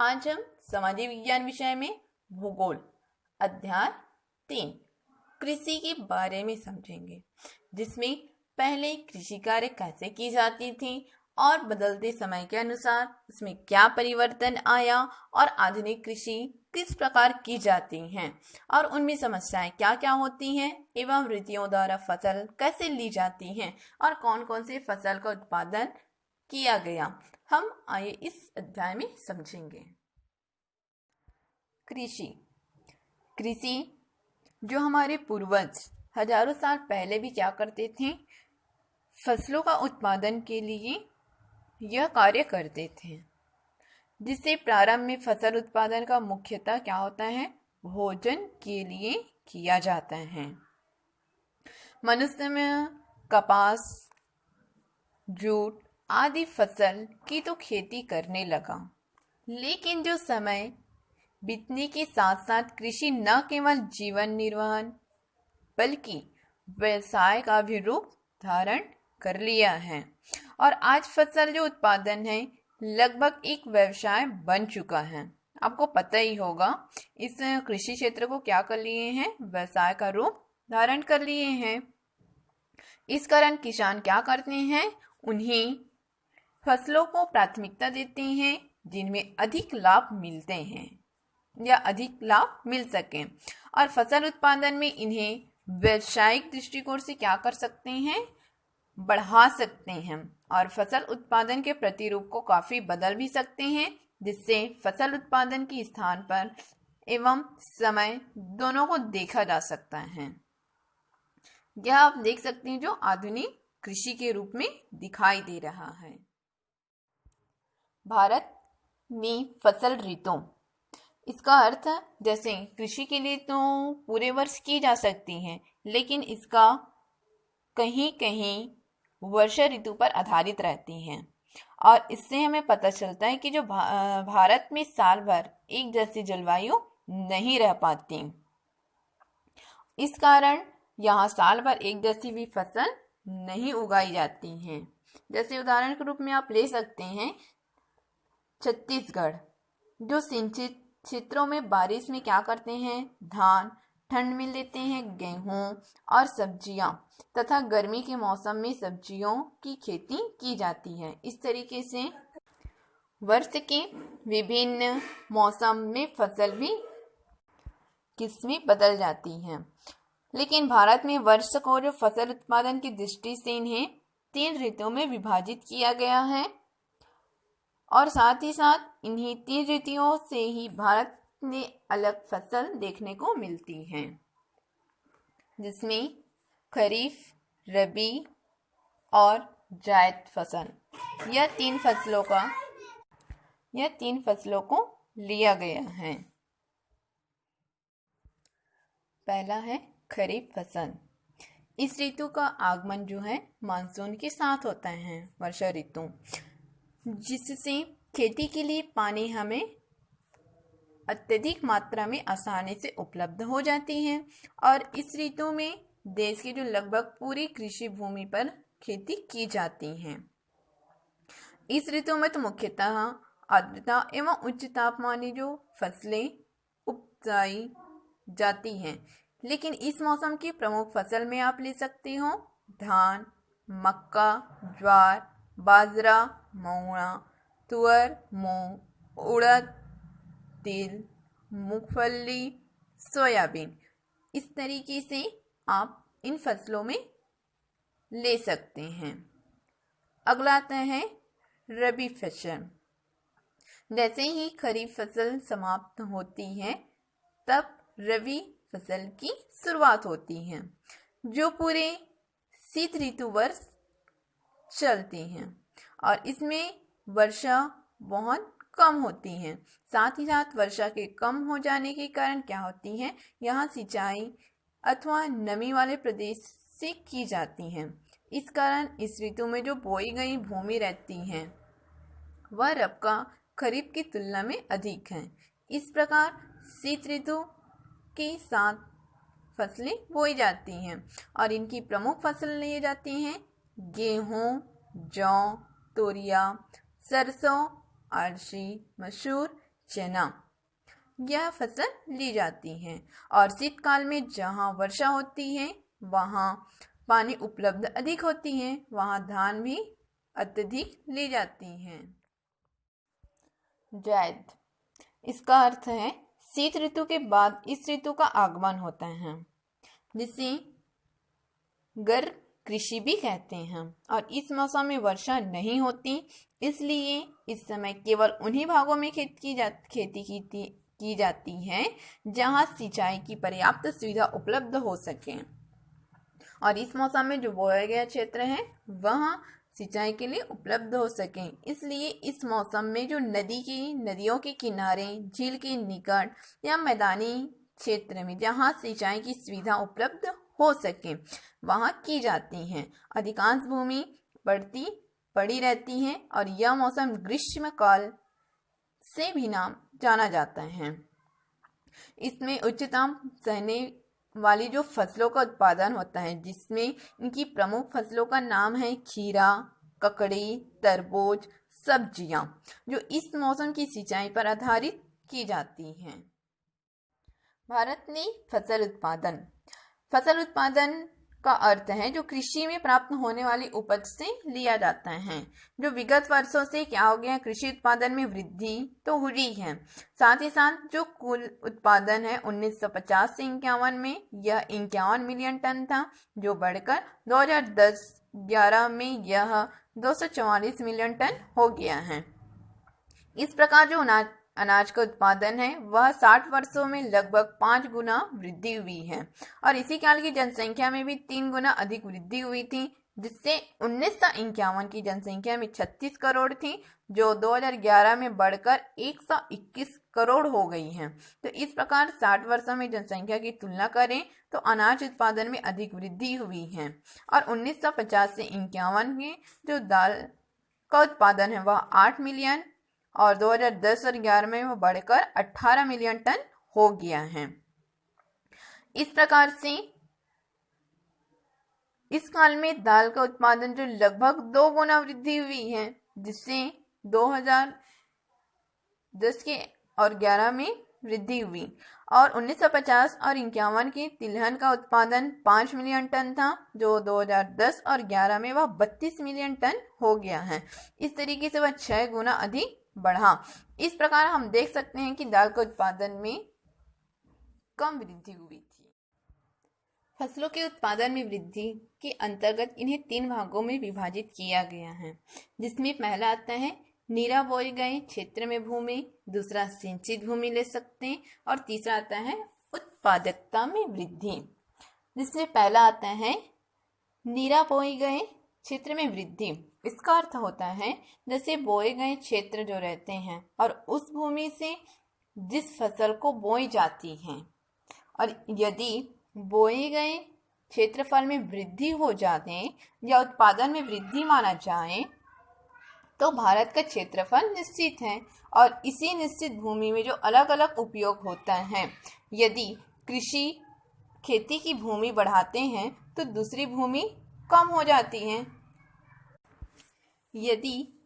आज हम सामाजिक विज्ञान विषय में भूगोल अध्याय 3 कृषि के बारे में समझेंगे, जिसमें पहले कृषि कार्य कैसे की जाती थी और बदलते समय के अनुसार उसमें क्या परिवर्तन आया और आधुनिक कृषि किस प्रकार की जाती हैं और उनमें समस्याएं क्या क्या होती हैं एवं ऋतुओं द्वारा फसल कैसे ली जाती हैं और कौन कौन से फसल का उत्पादन किया गया, हम आइए इस अध्याय में समझेंगे। कृषि कृषि जो हमारे पूर्वज हजारों साल पहले भी क्या करते थे, फसलों का उत्पादन के लिए यह कार्य करते थे, जिससे प्रारंभ में फसल उत्पादन का मुख्यतः क्या होता है, भोजन के लिए किया जाता है। मनुष्य में कपास, जूट आदि फसल की तो खेती करने लगा, लेकिन जो समय बीतने के साथ साथ कृषि न केवल जीवन निर्वहन बल्कि व्यवसाय का भी रूप धारण कर लिया है और आज फसल जो उत्पादन है लगभग एक व्यवसाय बन चुका है। आपको पता ही होगा, इस कृषि क्षेत्र को क्या कर लिए हैं, व्यवसाय का रूप धारण कर लिए हैं। इस कारण किसान क्या करते हैं, उन्हें फसलों को प्राथमिकता देते हैं जिनमें अधिक लाभ मिलते हैं या अधिक लाभ मिल सके, और फसल उत्पादन में इन्हें व्यावसायिक दृष्टिकोण से क्या कर सकते हैं, बढ़ा सकते हैं और फसल उत्पादन के प्रतिरूप को काफी बदल भी सकते हैं, जिससे फसल उत्पादन के स्थान पर एवं समय दोनों को देखा जा सकता है। यह आप देख सकते हैं जो आधुनिक कृषि के रूप में दिखाई दे रहा है। भारत में फसल ऋतु, इसका अर्थ जैसे कृषि के लिए तो पूरे वर्ष की जा सकती है, लेकिन इसका कहीं कहीं वर्षा ऋतु पर आधारित रहती हैं और इससे हमें पता चलता है कि जो भारत में साल भर एक जैसी जलवायु नहीं रह पाती। इस कारण यहाँ साल भर एक जैसी भी फसल नहीं उगाई जाती हैं। जैसे उदाहरण के रूप में आप ले सकते हैं छत्तीसगढ़, जो सिंचित क्षेत्रों में बारिश में क्या करते हैं, धान, ठंड में लेते हैं गेहूं और सब्जियां तथा गर्मी के मौसम में सब्जियों की खेती की जाती है। इस तरीके से वर्ष के विभिन्न मौसम में फसल भी किस्में बदल जाती हैं, लेकिन भारत में वर्ष को जो फसल उत्पादन की दृष्टि से इन्हें 3 ऋतुओं में विभाजित किया गया है और साथ ही साथ इन्हीं 3 ऋतुओं से ही भारत में अलग फसल देखने को मिलती हैं, जिसमें खरीफ, रबी और जायद फसल, यह तीन फसलों को लिया गया है। पहला है खरीफ फसल। इस ऋतु का आगमन जो है मानसून के साथ होता है, वर्षा ऋतु, जिससे खेती के लिए पानी हमें अत्यधिक मात्रा में आसानी से उपलब्ध हो जाती है और इस ऋतु में देश की जो लगभग पूरी कृषि भूमि पर खेती की जाती है। इस ऋतु में तो मुख्यतः आर्द्रता एवं उच्च तापमानी जो फसलें उपजाई जाती हैं, लेकिन इस मौसम की प्रमुख फसल में आप ले सकते हो धान, मक्का, ज्वार, बाजरा, महुआ, तुअर, मूंग, उड़द, तिल, मूंगफली, सोयाबीन। इस तरीके से आप इन फसलों में ले सकते हैं। अगला आता है रबी फसल। जैसे ही खरीफ फसल समाप्त होती है तब रबी फसल की शुरुआत होती है, जो पूरे शीत ऋतु वर्ष चलती हैं और इसमें वर्षा बहुत कम होती है। साथ ही साथ वर्षा के कम हो जाने के कारण क्या होती है, यहाँ सिंचाई अथवा नमी वाले प्रदेश से की जाती हैं। इस कारण इस ऋतु में जो बोई गई भूमि रहती है वह रबका खरीफ की तुलना में अधिक है। इस प्रकार शीत ऋतु के साथ फसलें बोई जाती हैं और इनकी प्रमुख फसल लिए जाती हैं गेहूं, जौ, तोरिया, सरसों, अलसी, मसूर, चना यह फसल ली जाती है। और शीतकाल में जहाँ वर्षा होती है वहाँ पानी उपलब्ध अधिक होती है, वहाँ धान भी अत्यधिक ली जाती हैं। जैद, इसका अर्थ है शीत ऋतु के बाद इस ऋतु का आगमन होता है, जिसे गर्म कृषि भी कहते हैं। और इस मौसम में वर्षा नहीं होती, इसलिए इस समय केवल उन्हीं भागों में खेती की जाती है जहां सिंचाई की पर्याप्त सुविधा उपलब्ध हो सके। और इस मौसम में जो बोया गया क्षेत्र है वह सिंचाई के लिए उपलब्ध हो सके, इसलिए इस मौसम में जो नदियों के किनारे, झील के निकट या मैदानी क्षेत्र में जहाँ सिंचाई की सुविधा उपलब्ध हो सके वहाँ की जाती हैं। अधिकांश भूमि पड़ी रहती है और यह मौसम ग्रीष्म काल से भी नाम जाना जाता है। इसमें उच्चतम सहने वाली जो फसलों का उत्पादन होता है, जिसमें इनकी प्रमुख फसलों का नाम है खीरा, ककड़ी, तरबूज, सब्जियां, जो इस मौसम की सिंचाई पर आधारित की जाती हैं। भारत में फसल उत्पादन का अर्थ है जो कृषि में प्राप्त होने वाली उपज से लिया जाता है। जो विगत वर्षों से क्या हो गया, कृषि उत्पादन में वृद्धि तो हुई है, साथ ही साथ जो कुल उत्पादन है 1950 से 51 में यह 51 मिलियन टन था, जो बढ़कर 2010-11 में यह 244 मिलियन टन हो गया है। इस प्रकार जो अनाज का उत्पादन है वह 60 वर्षों में लगभग 5 गुना वृद्धि हुई है। और इसी काल की जनसंख्या में भी 3 गुना अधिक वृद्धि हुई थी, जिससे 1951 की जनसंख्या में 36 करोड़ थी, जो 2011 में बढ़कर 121 करोड़ हो गई है। तो इस प्रकार 60 वर्षों में जनसंख्या की तुलना करें तो अनाज उत्पादन में अधिक वृद्धि हुई है। और 1950 से 51 में जो दाल का उत्पादन है वह 8 मिलियन और 2010 और 11 में वो बढ़कर 18 मिलियन टन हो गया है। इस प्रकार से इस काल में दाल का उत्पादन जो लगभग 2 गुना वृद्धि हुई है, जिससे 2010 के और 11 में वृद्धि हुई। और 1950 और 51 की तिलहन का उत्पादन 5 मिलियन टन था, जो 2010 और 11 में वह 32 मिलियन टन हो गया है। इस तरीके से वह 6 गुना अधिक बढ़ा। इस प्रकार हम देख सकते हैं कि दाल के उत्पादन में कम वृद्धि हुई थी। फसलों के उत्पादन में वृद्धि के अंतर्गत इन्हें 3 भागों में विभाजित किया गया है, जिसमें पहला आता है नीरा बोए गए क्षेत्र में भूमि, दूसरा सिंचित भूमि ले सकते हैं, और तीसरा आता है उत्पादकता में वृद्धि। जिसमें पहला आता है नीरा बोए गए क्षेत्र में वृद्धि। इसका अर्थ होता है जैसे बोए गए क्षेत्र जो रहते हैं और उस भूमि से जिस फसल को बोई जाती है, और यदि बोए गए क्षेत्रफल में वृद्धि हो जाए या उत्पादन में वृद्धि माना जाए तो भारत का क्षेत्रफल निश्चित है। और इसी निश्चित भूमि में जो अलग अलग उपयोग होता है, यदि खेती की भूमि बढ़ाते हैं तो दूसरी भूमि कम हो जाती है। यदि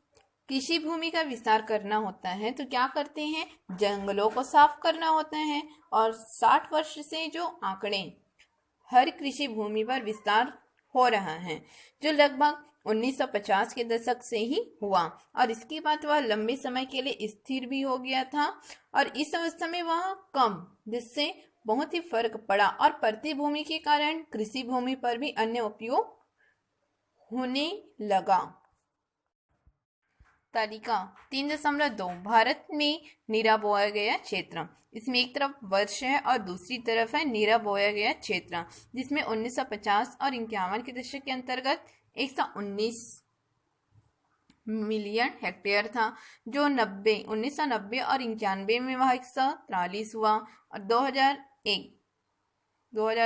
कृषि भूमि का विस्तार करना होता है तो क्या करते हैं, जंगलों को साफ करना होता है। और 60 वर्ष से जो आंकड़े हर कृषि भूमि पर विस्तार हो रहा है, जो लगभग 1950 के दशक से ही हुआ, और इसके बाद वह लंबे समय के लिए स्थिर भी हो गया था। और इस अवस्था में वह कम, जिससे बहुत ही फर्क पड़ा, और प्रति भूमि के कारण कृषि भूमि पर भी अन्य उपयोग होने लगा। तालिका 3.2 भारत में नीरा बोया गया क्षेत्र। इसमें एक तरफ वर्ष है और दूसरी तरफ है नीरा बोया गया क्षेत्र, जिसमें 1950 और 51 के दशक के अंतर्गत 119 मिलियन हेक्टेयर था, जो 1990 और 91 में वह 143 हुआ, और 2000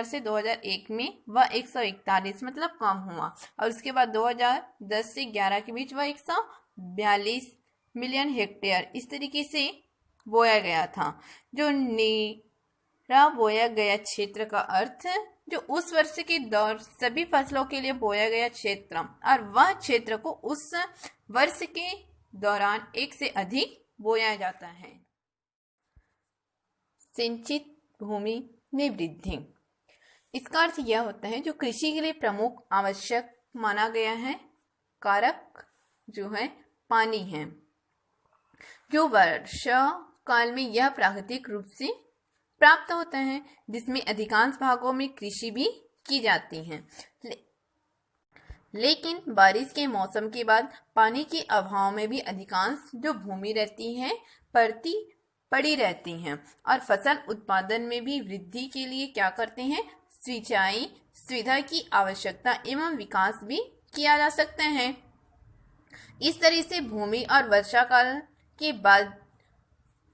से 2001 में वह 141 मतलब कम हुआ, और उसके बाद 2010 से 11 के बीच वह 142 मिलियन हेक्टेयर इस तरीके से बोया गया था। जो नीरा बोया गया क्षेत्र का अर्थ जो उस वर्ष के दौर सभी फसलों के लिए बोया गया क्षेत्र, और वह क्षेत्र को उस वर्ष के दौरान एक से अधिक बोया जाता है। सिंचित भूमि में वृद्धि। इसका अर्थ यह होता है जो कृषि के लिए प्रमुख आवश्यक माना गया है कारक जो है पानी है, जो वर्षा काल में यह प्राकृतिक रूप से प्राप्त होता है, जिसमें अधिकांश भागों में कृषि भी की जाती है। लेकिन बारिश के मौसम के बाद पानी के अभाव में भी अधिकांश जो भूमि रहती है पड़ी रहती हैं और फसल उत्पादन में भी वृद्धि के लिए क्या करते हैं, सिंचाई सुविधा की आवश्यकता एवं विकास भी किया जा सकता है। इस तरह से भूमि और वर्षा काल के बाद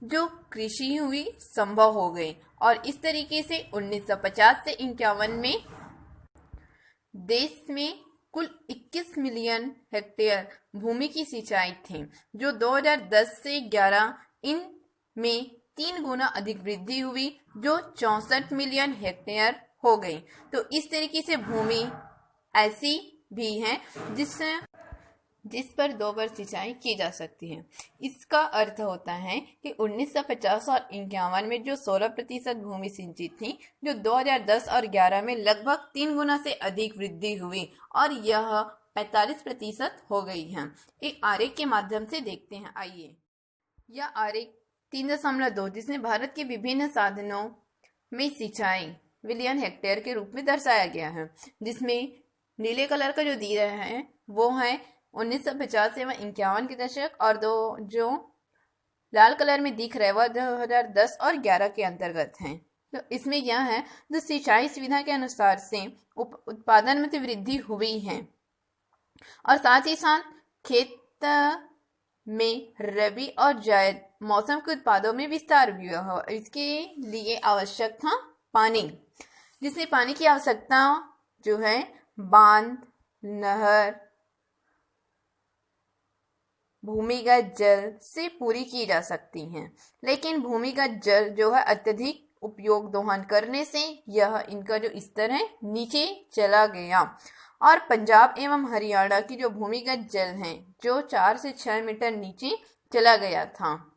जो कृषि हुई संभव हो गई और इस तरीके से 1950 से 51 में देश में कुल 21 मिलियन हेक्टेयर भूमि की सिंचाई थी, जो 2010 से 11 इन में 3 गुना अधिक वृद्धि हुई, जो 64 मिलियन हेक्टेयर हो गई। तो इस तरीके से भूमि ऐसी भी है जिस पर 2 बार सिंचाई की जा सकती है। इसका अर्थ होता है कि 1950 और 51 में जो 16% भूमि सिंचित थी, जो 2010 और 11 में लगभग 3 गुना से अधिक वृद्धि हुई और यह 45% हो गई है। एक आरेख के माध्यम से देखते हैं, आइए। यह आरेख 3.2 जिसमें भारत के विभिन्न साधनों में सिंचाई मिलियन हेक्टेयर के रूप में दर्शाया गया है, जिसमें नीले कलर का जो दिया है वो है 1950 एवं 51 के दशक और जो लाल कलर में दिख रहा है वह 2010 और 11 के अंतर्गत हैं। तो इसमें यह है जो सिंचाई सुविधा के अनुसार से उत्पादन में वृद्धि हुई है और साथ ही साथ खेत में रबी और जायद मौसम के उत्पादों में विस्तार भी हुआ। इसके लिए आवश्यक था पानी, जिसमें पानी की आवश्यकता जो है बांध, नहर, भूमिगत जल से पूरी की जा सकती हैं। लेकिन भूमिगत जल जो है अत्यधिक उपयोग दोहन करने से यह इनका जो स्तर है नीचे चला गया और पंजाब एवं हरियाणा की जो भूमिगत जल है जो 4 से 6 मीटर नीचे चला गया था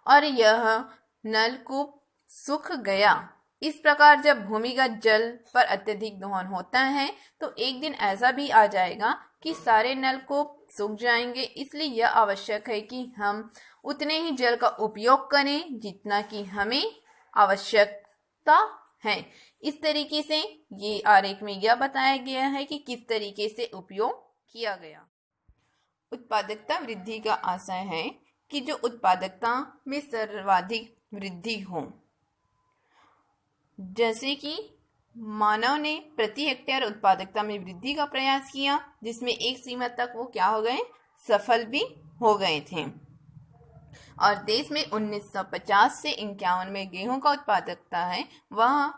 और यह नलकूप सूख गया। इस प्रकार जब भूमिगत जल पर अत्यधिक दोहन होता है तो एक दिन ऐसा भी आ जाएगा कि सारे नलकूप सूख जाएंगे। इसलिए यह आवश्यक है कि हम उतने ही जल का उपयोग करें जितना कि हमें आवश्यकता है। इस तरीके से ये आरेख में यह बताया गया है कि किस तरीके से उपयोग किया गया। उत्पादकता वृद्धि का आशय है कि जो उत्पादकता में सर्वाधिक वृद्धि हो, जैसे कि मानव ने प्रति हेक्टेयर उत्पादकता में वृद्धि का प्रयास किया, जिसमें एक सीमा तक वो क्या हो गए, सफल भी हो गए थे और देश में 1950 से 51 में गेहूं का उत्पादकता है वह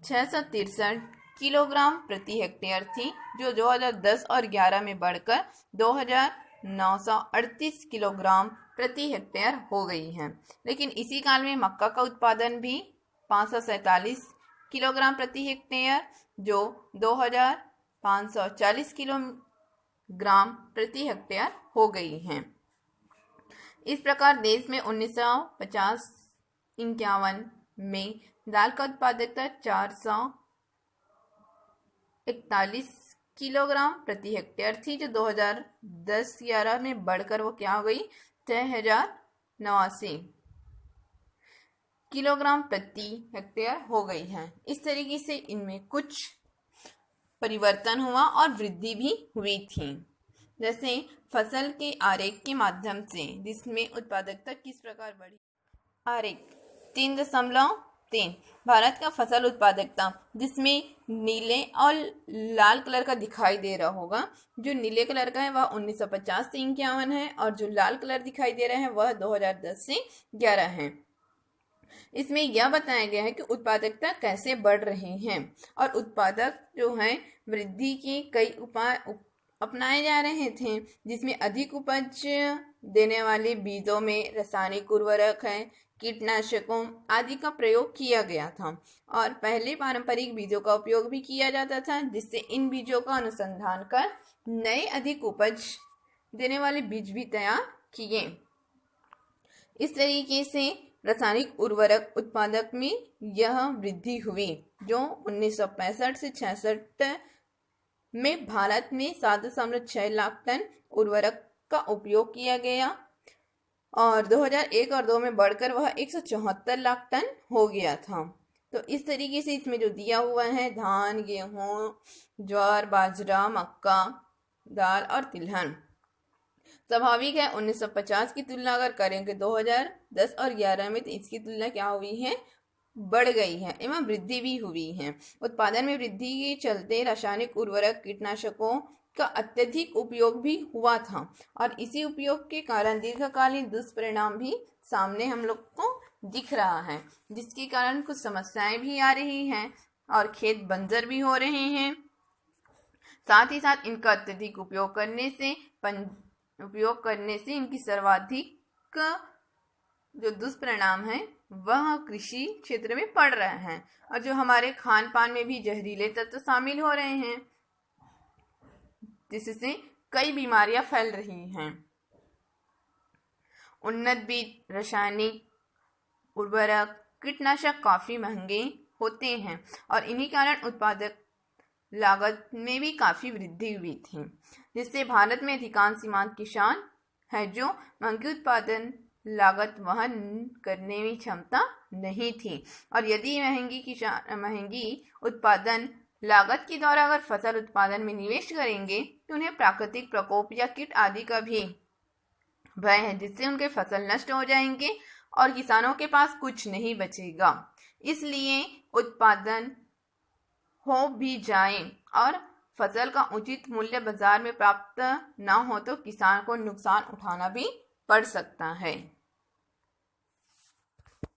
663 किलोग्राम प्रति हेक्टेयर थी, जो 2010 और 11 में बढ़कर 2938 किलोग्राम प्रति हेक्टेयर हो गई है। लेकिन इसी काल में मक्का का उत्पादन भी 547 किलोग्राम प्रति हेक्टेयर, जो 2540 किलोग्राम प्रति हेक्टेयर हो गई है। इस प्रकार देश में 1950-51 में दाल का उत्पादकता 441 किलोग्राम प्रति हेक्टेयर थी, जो 2010-11 में बढ़कर वो क्या हो गई, 6089 किलोग्राम प्रति हेक्टेयर हो गई है। इस तरीके से इनमें कुछ परिवर्तन हुआ और वृद्धि भी हुई थी। जैसे फसल के आरेख के माध्यम से जिसमें उत्पादकता किस प्रकार बढ़ी। आरेख 3.3 भारत का फसल उत्पादकता, जिसमें नीले और लाल कलर का दिखाई दे रहा होगा। जो नीले कलर का है वह 1950 से 51 है और जो लाल कलर दिखाई दे रहा है वह 2010 से 11 है। इसमें यह बताया गया है कि उत्पादकता कैसे बढ़ रही है और उत्पादक जो है वृद्धि के कई उपाय अपनाए जा रहे थे, जिसमें अधिक उपज देने वाले बीजों में रासायनिक उर्वरक है, कीटनाशकों आदि का प्रयोग किया गया था और पहले पारंपरिक बीजों का उपयोग भी किया जाता था, जिससे इन बीजों का अनुसंधान कर नए अधिक उपज देने वाले बीज भी तैयार किए। इस तरीके से रासायनिक उर्वरक उत्पादक में यह वृद्धि हुई, जो 1965 से 66 में भारत में 7.6 लाख टन उर्वरक का उपयोग किया गया और 2001 और 2 में बढ़कर वह 174 लाख टन हो गया था। तो इस तरीके से इसमें जो दिया हुआ है धान, गेहूं, ज्वार, बाजरा, मक्का, दाल और तिलहन। स्वाभाविक है 1950 की तुलना अगर करें कि 2010 और 11 में, तो इसकी तुलना क्या हुई है, बढ़ गई है एवं वृद्धि भी हुई है। उत्पादन में वृद्धि के चलते रासायनिक उर्वरक कीटनाशकों का अत्यधिक उपयोग भी हुआ था और इसी उपयोग के कारण दीर्घकालीन दुष्परिणाम भी सामने हम लोग को दिख रहा है, जिसके कारण कुछ समस्याएं भी आ रही हैं और खेत बंजर भी हो रहे हैं। साथ ही साथ इनका अत्यधिक उपयोग करने से इनकी सर्वाधिक जो दुष्परिणाम है वह कृषि क्षेत्र में पड़ रहे हैं और जो हमारे खान पान में भी जहरीले तत्व शामिल हो रहे हैं, जिससे कई बीमारियां फैल रही हैं। उन्नत बीज, रासायनिक उर्वरक, कीटनाशक काफी महंगे होते हैं और इन्हीं कारण उत्पादक लागत में भी काफी वृद्धि हुई थी, जिससे भारत में अधिकांश सीमांत किसान है जो महंगी उत्पादन लागत वहन करने में क्षमता नहीं थी और यदि महंगी उत्पादन लागत के द्वारा अगर फसल उत्पादन में निवेश करेंगे तो उन्हें प्राकृतिक प्रकोप या कीट आदि का भी भय है, जिससे उनके फसल नष्ट हो जाएंगे और किसानों के पास कुछ नहीं बचेगा। इसलिए उत्पादन हो भी जाए और फसल का उचित मूल्य बाजार में प्राप्त ना हो तो किसान को नुकसान उठाना भी पड़ सकता है।